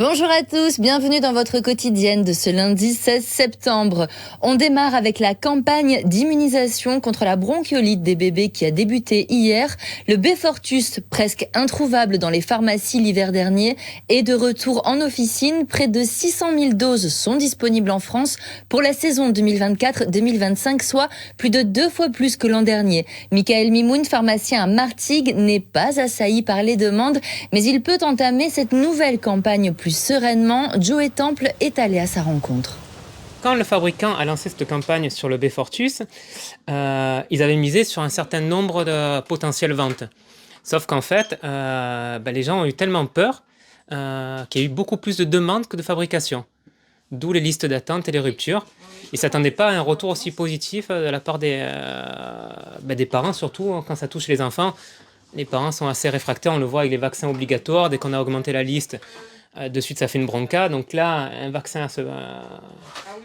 Bonjour à tous, bienvenue dans votre quotidienne de ce lundi 16 septembre. On démarre avec la campagne d'immunisation contre la bronchiolite des bébés qui a débuté hier. Le Beyfortus, presque introuvable dans les pharmacies l'hiver dernier, est de retour en officine. Près de 600 000 doses sont disponibles en France pour la saison 2024-2025, soit plus de 2 fois plus que l'an dernier. Michael Mimoun, pharmacien à Martigues, n'est pas assailli par les demandes, mais il peut entamer cette nouvelle campagne plus sereinement. Joe Temple est allé à sa rencontre. Quand le fabricant a lancé cette campagne sur le Beyfortus, ils avaient misé sur un certain nombre de potentielles ventes. Sauf qu'en fait, les gens ont eu tellement peur qu'il y a eu beaucoup plus de demandes que de fabrication. D'où les listes d'attente et les ruptures. Ils ne s'attendaient pas à un retour aussi positif de la part des parents, surtout quand ça touche les enfants. Les parents sont assez réfractaires, on le voit avec les vaccins obligatoires. Dès qu'on a augmenté la liste, de suite ça fait une bronca. Donc là, un vaccin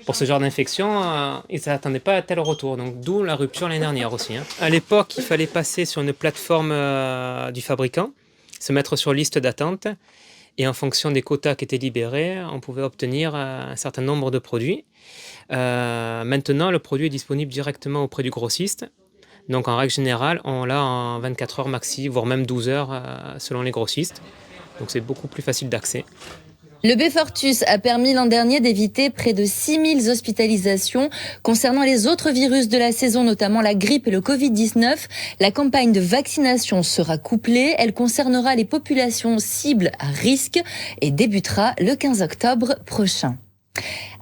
pour ce genre d'infection, ils ne s'attendaient pas à tel retour. Donc d'où la rupture l'année dernière aussi. À l'époque, il fallait passer sur une plateforme du fabricant, se mettre sur liste d'attente. Et en fonction des quotas qui étaient libérés, on pouvait obtenir un certain nombre de produits. Maintenant, le produit est disponible directement auprès du grossiste. Donc en règle générale, on l'a en 24 heures maxi, voire même 12 heures selon les grossistes. Donc c'est beaucoup plus facile d'accès. Le Beyfortus a permis l'an dernier d'éviter près de 6 000 hospitalisations. Concernant les autres virus de la saison, notamment la grippe et le Covid-19, la campagne de vaccination sera couplée. Elle concernera les populations cibles à risque et débutera le 15 octobre prochain.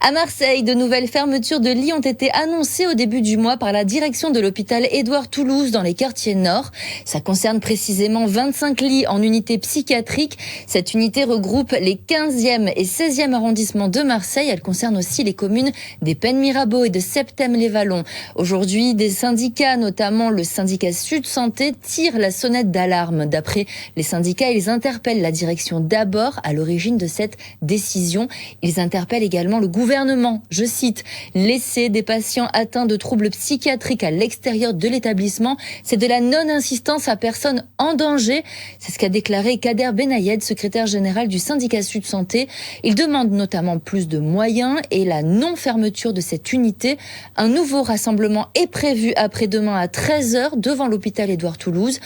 À Marseille, de nouvelles fermetures de lits ont été annoncées au début du mois par la direction de l'hôpital Édouard Toulouse dans les quartiers nord. Ça concerne précisément 25 lits en unité psychiatrique. Cette unité regroupe les 15e et 16e arrondissements de Marseille. Elle concerne aussi les communes des Pennes-Mirabeau et de Septème-les-Vallons. Aujourd'hui, des syndicats, notamment le syndicat Sud Santé, tirent la sonnette d'alarme. D'après les syndicats, ils interpellent la direction d'abord à l'origine de cette décision. Ils interpellent également le gouvernement, je cite, « Laisser des patients atteints de troubles psychiatriques à l'extérieur de l'établissement, c'est de la non-insistance à personne en danger ». C'est ce qu'a déclaré Kader Benayed, secrétaire général du syndicat Sud Santé. Il demande notamment plus de moyens et la non-fermeture de cette unité. Un nouveau rassemblement est prévu après-demain à 13h devant l'hôpital Édouard Toulouse.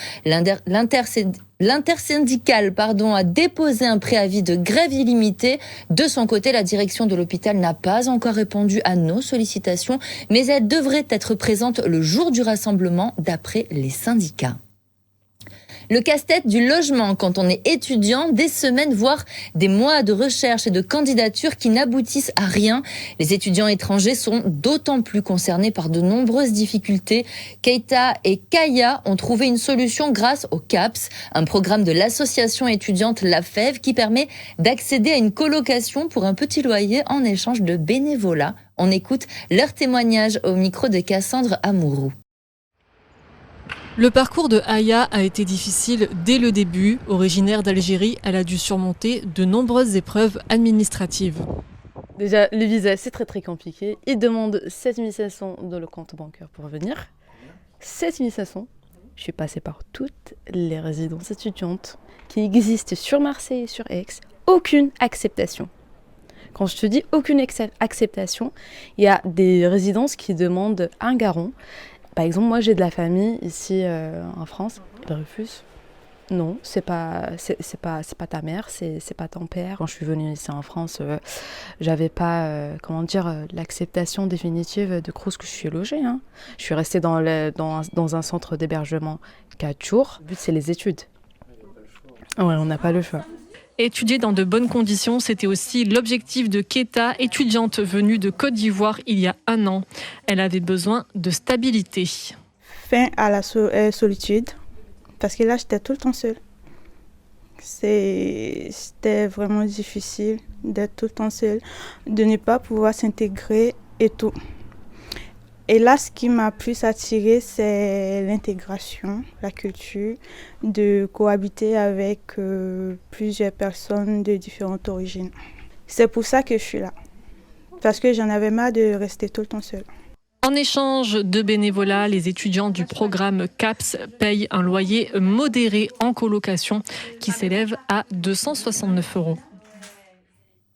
L'intersyndicale a déposé un préavis de grève illimitée. De son côté, la direction de l'hôpital n'a pas encore répondu à nos sollicitations, mais elle devrait être présente le jour du rassemblement, d'après les syndicats. Le casse-tête du logement quand on est étudiant, des semaines, voire des mois de recherche et de candidature qui n'aboutissent à rien. Les étudiants étrangers sont d'autant plus concernés par de nombreuses difficultés. Keita et Kaya ont trouvé une solution grâce au CAPS, un programme de l'association étudiante La Fève qui permet d'accéder à une colocation pour un petit loyer en échange de bénévolat. On écoute leur témoignage au micro de Cassandre Amourou. Le parcours de Aya a été difficile dès le début. Originaire d'Algérie, elle a dû surmonter de nombreuses épreuves administratives. Déjà, le visa, c'est très compliqué. Ils demandent 7 500 dans le compte bancaire pour venir. 7 500. Je suis passée par toutes les résidences étudiantes qui existent sur Marseille et sur Aix. Aucune acceptation. Quand je te dis aucune acceptation, il y a des résidences qui demandent un garant. Par exemple, moi j'ai de la famille ici en France, ils refusent. Non, c'est pas ta mère, c'est pas ton père. Quand je suis venue ici en France, j'avais pas l'acceptation définitive de Crous que je suis logée. Je suis restée dans un centre d'hébergement 4 jours. Le but c'est les études. Ouais, on n'a pas le choix. Étudier dans de bonnes conditions, c'était aussi l'objectif de Keita, étudiante venue de Côte d'Ivoire il y a 1 an. Elle avait besoin de stabilité. Fin à la solitude, parce que là, j'étais tout le temps seule. C'était vraiment difficile d'être tout le temps seule, de ne pas pouvoir s'intégrer et tout. Et là, ce qui m'a plus attirée, c'est l'intégration, la culture, de cohabiter avec plusieurs personnes de différentes origines. C'est pour ça que je suis là, parce que j'en avais marre de rester tout le temps seule. En échange de bénévolat, les étudiants du programme CAPS payent un loyer modéré en colocation qui s'élève à 269 €.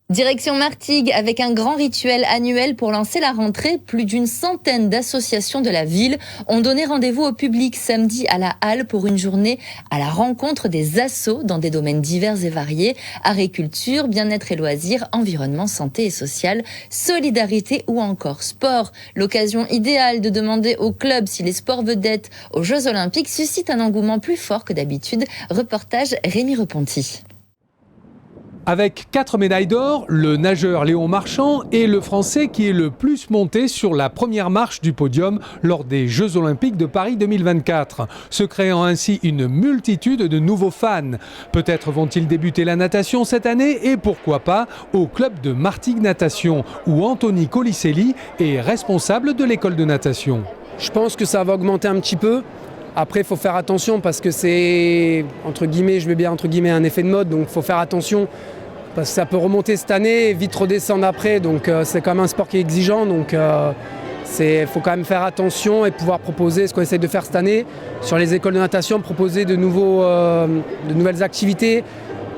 Direction Martigues avec un grand rituel annuel pour lancer la rentrée. Plus d'une centaine d'associations de la ville ont donné rendez-vous au public samedi à la Halle pour une journée à la rencontre des assos dans des domaines divers et variés. Agriculture, bien-être et loisirs, environnement, santé et social, solidarité ou encore sport. L'occasion idéale de demander au club si les sports vedettes aux Jeux Olympiques suscitent un engouement plus fort que d'habitude. Reportage Rémi Reponti. Avec 4 médailles d'or, le nageur Léon Marchand est le Français qui est le plus monté sur la première marche du podium lors des Jeux Olympiques de Paris 2024, se créant ainsi une multitude de nouveaux fans. Peut-être vont-ils débuter la natation cette année et pourquoi pas au club de Martigues Natation où Anthony Colicelli est responsable de l'école de natation. Je pense que ça va augmenter un petit peu. Après, il faut faire attention parce que c'est, entre guillemets, un effet de mode, donc il faut faire attention parce que ça peut remonter cette année et vite redescendre après, donc c'est quand même un sport qui est exigeant, donc il faut quand même faire attention et pouvoir proposer ce qu'on essaie de faire cette année sur les écoles de natation, proposer de nouvelles activités,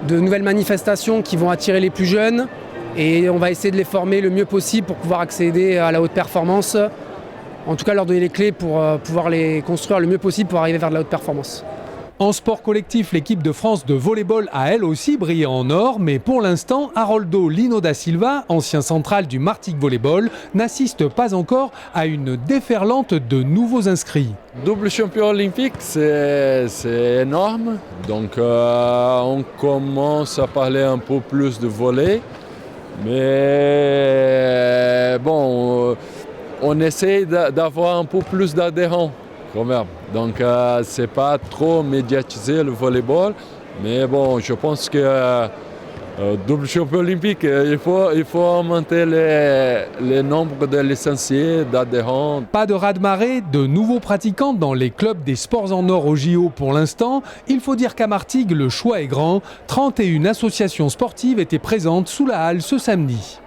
de nouvelles manifestations qui vont attirer les plus jeunes et on va essayer de les former le mieux possible pour pouvoir accéder à la haute performance. En tout cas, leur donner les clés pour pouvoir les construire le mieux possible pour arriver vers de la haute performance. En sport collectif, l'équipe de France de volley-ball a elle aussi brillé en or, mais pour l'instant, Haroldo Lino da Silva, ancien central du Martigues Volleyball, n'assiste pas encore à une déferlante de nouveaux inscrits. Double champion olympique, c'est énorme. Donc on commence à parler un peu plus de volley, mais bon... on essaie d'avoir un peu plus d'adhérents quand même. Donc c'est pas trop médiatisé le volleyball. Mais bon, je pense que double champion olympique, il faut augmenter le nombre de licenciés, d'adhérents. Pas de raz-de-marée, de nouveaux pratiquants dans les clubs des sports en or au JO pour l'instant. Il faut dire qu'à Martigues, le choix est grand. 31 associations sportives étaient présentes sous la halle ce samedi.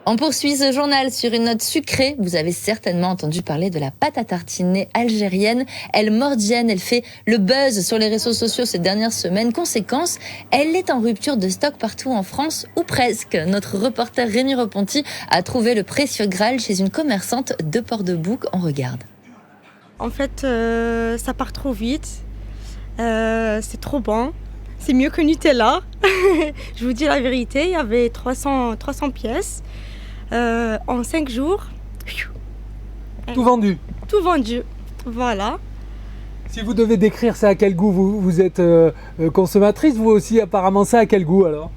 On poursuit ce journal sur une note sucrée. Vous avez certainement entendu parler de la pâte à tartiner algérienne. Elle mordienne, elle fait le buzz sur les réseaux sociaux ces dernières semaines. Conséquence, elle est en rupture de stock partout en France, ou presque. Notre reporter Rémi Reponti a trouvé le précieux Graal chez une commerçante de Port-de-Bouc. On regarde. En fait, ça part trop vite. C'est trop bon. C'est mieux que Nutella. Je vous dis la vérité, il y avait 300 pièces. En 5 jours. Tout vendu. Tout vendu, voilà. Si vous devez décrire ça à quel goût, vous êtes consommatrice, vous aussi apparemment, ça à quel goût alors?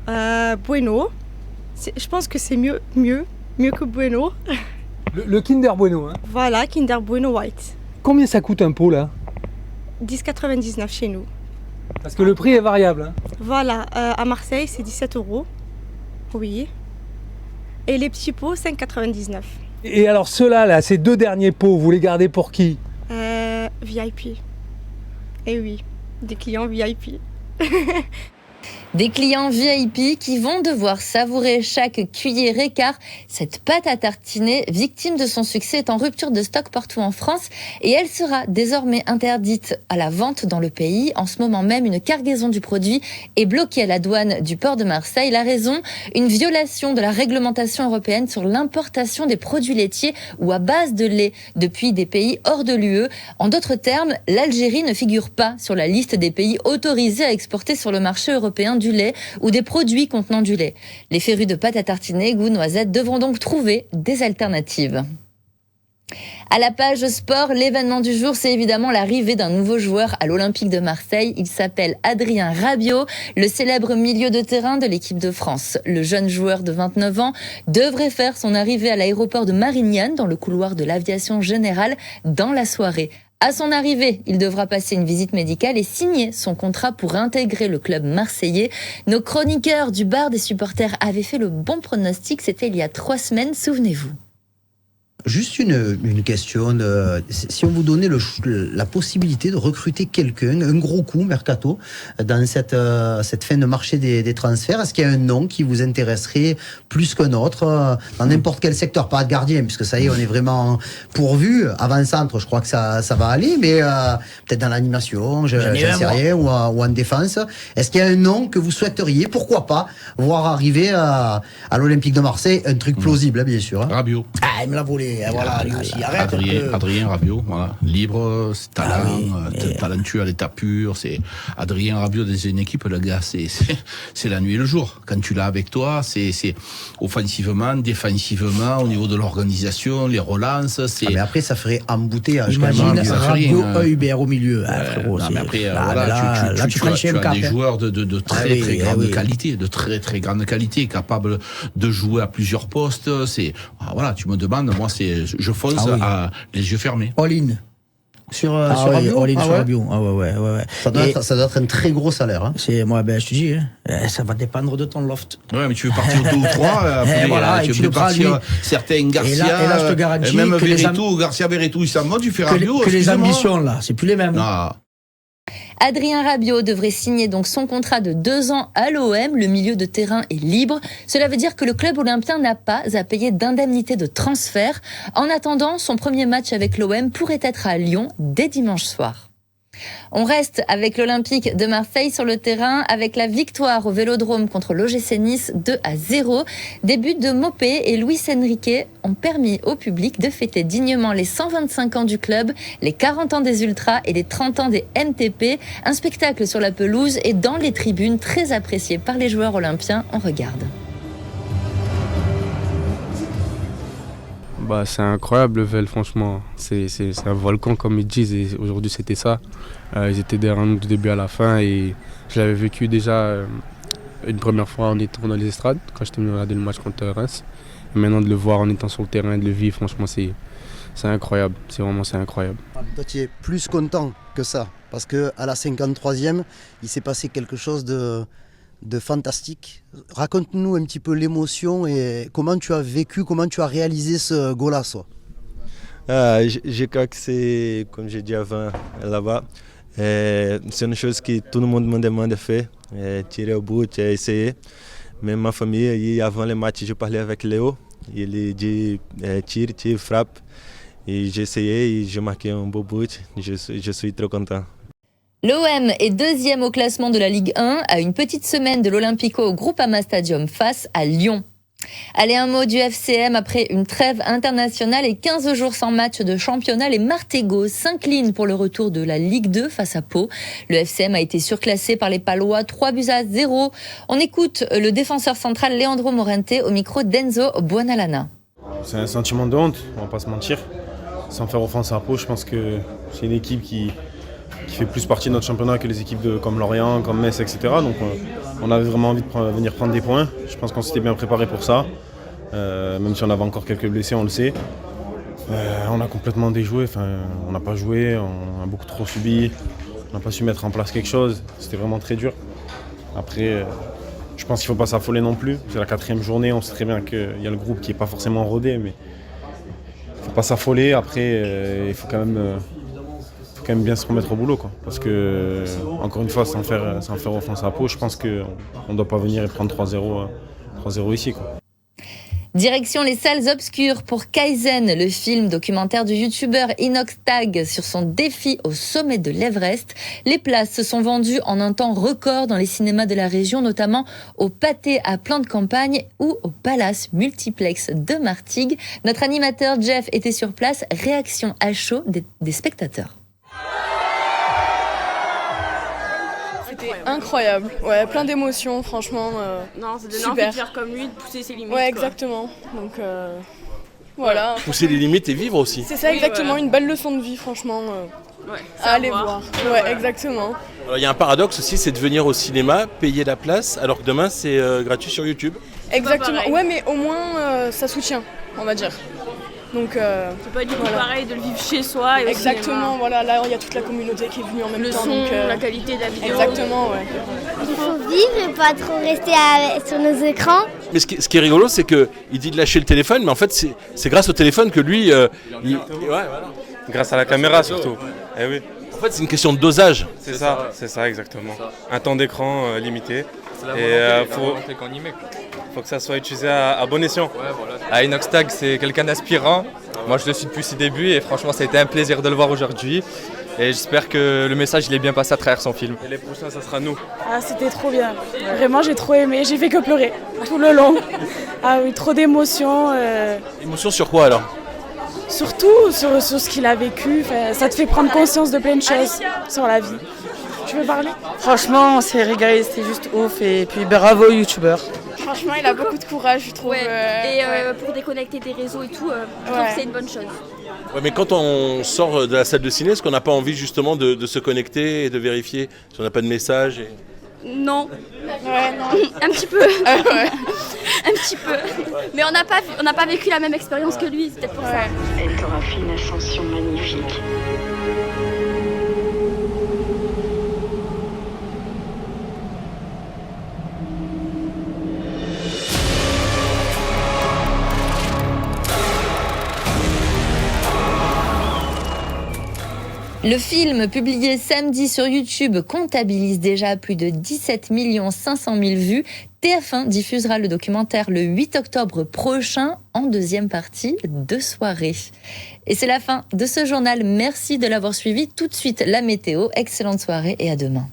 Bueno. Je pense que c'est mieux que Bueno. Le Kinder Bueno, hein. Voilà, Kinder Bueno White. Combien ça coûte un pot là? 10,99 chez nous. Parce que le prix est variable. Hein. Voilà, à Marseille c'est 17 €. Oui. Et les petits pots, 5,99. Et alors ceux-là, là, ces 2 derniers pots, vous les gardez pour qui? VIP. Eh oui, des clients VIP. Des clients VIP qui vont devoir savourer chaque cuillerée car cette pâte à tartiner, victime de son succès, est en rupture de stock partout en France et elle sera désormais interdite à la vente dans le pays. En ce moment même, une cargaison du produit est bloquée à la douane du port de Marseille. La raison, une violation de la réglementation européenne sur l'importation des produits laitiers ou à base de lait depuis des pays hors de l'UE. En d'autres termes, l'Algérie ne figure pas sur la liste des pays autorisés à exporter sur le marché européen du lait ou des produits contenant du lait. Les férus de pâte à tartiner goût noisette devront donc trouver des alternatives. À la page sport, l'événement du jour, c'est évidemment l'arrivée d'un nouveau joueur à l'Olympique de Marseille. Il s'appelle Adrien Rabiot, le célèbre milieu de terrain de l'équipe de France. Le jeune joueur de 29 ans devrait faire son arrivée à l'aéroport de Marignane dans le couloir de l'aviation générale dans la soirée. À son arrivée, il devra passer une visite médicale et signer son contrat pour intégrer le club marseillais. Nos chroniqueurs du bar des supporters avaient fait le bon pronostic, c'était il y a 3 semaines, souvenez-vous. Juste une question, si on vous donnait la possibilité de recruter quelqu'un, un gros coup mercato, dans cette fin de marché des transferts, est-ce qu'il y a un nom qui vous intéresserait plus qu'un autre, dans n'importe quel secteur, pas de gardien, puisque ça y est, on est vraiment pourvu, avant-centre, je crois que ça va aller, mais peut-être dans l'animation, j'en sais rien, ou en défense, est-ce qu'il y a un nom que vous souhaiteriez, pourquoi pas, voir arriver à l'Olympique de Marseille, un truc plausible, bien sûr. Rabiot. Ah, il me l'a volé. Voilà, lui aussi. Arrête. Adrien Rabiot, voilà. Libre, talentueux à l'état pur. C'est Adrien Rabiot dans une équipe, le gars, c'est la nuit et le jour. Quand tu l'as avec toi, c'est offensivement, défensivement, au niveau de l'organisation, les relances. Mais après, ça ferait embouteillage. Imagine Rabiot, Hubert au milieu. Frérot, mais après, tu as des joueurs de très très grande qualité, de très très grande qualité, capables de jouer à plusieurs postes. Voilà, tu me demandes, moi je fonce les yeux fermés. All-in. Sur Rabiot. All-in sur Rabiot. Ouais. Ça doit être un très gros salaire. Hein. Moi, je te dis, ça va dépendre de ton loft. Ouais, mais tu veux partir 2 ou 3, tu veux partir certains Garcia, et là, je te garantis même que Garcia Verretou, ils s'en vont, tu fais Rabiot. Que les ambitions là, c'est plus les mêmes. Non. Adrien Rabiot devrait signer donc son contrat de 2 ans à l'OM. Le milieu de terrain est libre. Cela veut dire que le club olympien n'a pas à payer d'indemnité de transfert. En attendant, son premier match avec l'OM pourrait être à Lyon dès dimanche soir. On reste avec l'Olympique de Marseille sur le terrain avec la victoire au Vélodrome contre l'OGC Nice 2-0. Des buts de Mopé et Luis Enrique ont permis au public de fêter dignement les 125 ans du club, les 40 ans des Ultras et les 30 ans des MTP. Un spectacle sur la pelouse et dans les tribunes très apprécié par les joueurs olympiens. On regarde. C'est incroyable le Vel, franchement. C'est un volcan comme ils disent et aujourd'hui c'était ça. Ils étaient derrière nous du début à la fin et je l'avais vécu déjà une première fois en étant dans les estrades quand j'étais venu regarder le match contre Reims. Et maintenant de le voir en étant sur le terrain, de le vivre, franchement c'est incroyable. C'est incroyable. Toi tu es plus content que ça parce qu'à la 53e, il s'est passé quelque chose de fantastique. Raconte-nous un petit peu l'émotion et comment tu as vécu, comment tu as réalisé ce golasso. Je crois que c'est, comme j'ai dit avant là-bas, c'est une chose que tout le monde me demande de faire, tirer au but, essayer. Mais ma famille, et avant le match, je parlais avec Léo, il dit tire, frappe. Et j'ai essayé et j'ai marqué un beau but. Je suis très content. L'OM est 2e au classement de la Ligue 1 à une petite semaine de l'Olympico au Groupama Stadium face à Lyon. Allez, un mot du FCM après une trêve internationale et 15 jours sans match de championnat. Les Martégots s'inclinent pour le retour de la Ligue 2 face à Pau. Le FCM a été surclassé par les Palois 3-0. On écoute le défenseur central Leandro Morente au micro d'Enzo Buonalana. C'est un sentiment de honte, on va pas se mentir. Sans faire offense à Pau, je pense que c'est une équipe qui fait plus partie de notre championnat que les équipes comme Lorient, comme Metz, etc. Donc on avait vraiment envie de venir prendre des points. Je pense qu'on s'était bien préparé pour ça. Même si on avait encore quelques blessés, on le sait. On a complètement déjoué, on n'a pas joué, on a beaucoup trop subi. On n'a pas su mettre en place quelque chose. C'était vraiment très dur. Après, je pense qu'il ne faut pas s'affoler non plus. C'est la 4e journée, on sait très bien qu'il y a le groupe qui n'est pas forcément rodé, mais il ne faut pas s'affoler. Après, il faut quand même bien se remettre au boulot, quoi. Parce que, encore une fois, sans faire offense à Pau, je pense qu'on ne doit pas venir et prendre 3-0 ici, quoi. Direction les salles obscures pour Kaizen, le film documentaire du youtubeur Inox Tag sur son défi au sommet de l'Everest. Les places se sont vendues en un temps record dans les cinémas de la région, notamment au Pâté à Plan de Campagne ou au Palace Multiplex de Martigues. Notre animateur Jeff était sur place. Réaction à chaud des spectateurs. C'était incroyable, ouais, plein d'émotions, franchement. Non, ça donne envie de faire comme lui, de pousser ses limites. Ouais, exactement. Donc voilà. Pousser les limites et vivre aussi. C'est ça, exactement, une belle leçon de vie, franchement. À aller voir. Ouais, exactement. Il y a un paradoxe aussi, c'est de venir au cinéma, payer la place, alors que demain c'est gratuit sur YouTube. Exactement. Ouais, mais au moins ça soutient, on va dire. Donc, c'est pas du tout pareil de le vivre chez soi. Et exactement, voilà, là il y a toute la communauté qui est venue en même temps. Le son, donc, la qualité de la vidéo. Exactement, ouais. Il faut vivre et pas trop rester sur nos écrans. Mais ce qui est rigolo, c'est qu'il dit de lâcher le téléphone, mais en fait, c'est grâce au téléphone que lui. Grâce à la caméra surtout. Eh oui. En fait, c'est une question de dosage. C'est ça, exactement. Un temps d'écran limité. Et faut que ça soit utilisé à bon escient. Inox Tag, c'est quelqu'un d'inspirant. Moi, je le suis depuis ses débuts et franchement, ça a été un plaisir de le voir aujourd'hui. Et j'espère que le message il est bien passé à travers son film. Et les prochains, ça sera nous. Ah, c'était trop bien. Vraiment, j'ai trop aimé. J'ai fait que pleurer tout le long. Ah oui, trop d'émotions. Émotions sur quoi alors ? Surtout sur ce qu'il a vécu. Ça te fait prendre conscience de plein de choses sur la vie. Tu veux parler ? Franchement, on s'est régalé, c'était juste ouf. Et puis bravo aux youtubeurs. Franchement, il a beaucoup de courage, je trouve. Pour déconnecter des réseaux et tout, je trouve que c'est une bonne chose. Ouais, mais quand on sort de la salle de ciné, est-ce qu'on n'a pas envie justement de se connecter et de vérifier si on n'a pas de message Non. Ouais, non. Un petit peu. Un petit peu. Mais on n'a pas vécu la même expérience que lui, c'est peut-être pour ça. Elle t'aura fait une ascension magnifique. Le film, publié samedi sur YouTube, comptabilise déjà plus de 17 500 000 vues. TF1 diffusera le documentaire le 8 octobre prochain en deuxième partie de soirée. Et c'est la fin de ce journal. Merci de l'avoir suivi. Tout de suite, la météo. Excellente soirée et à demain.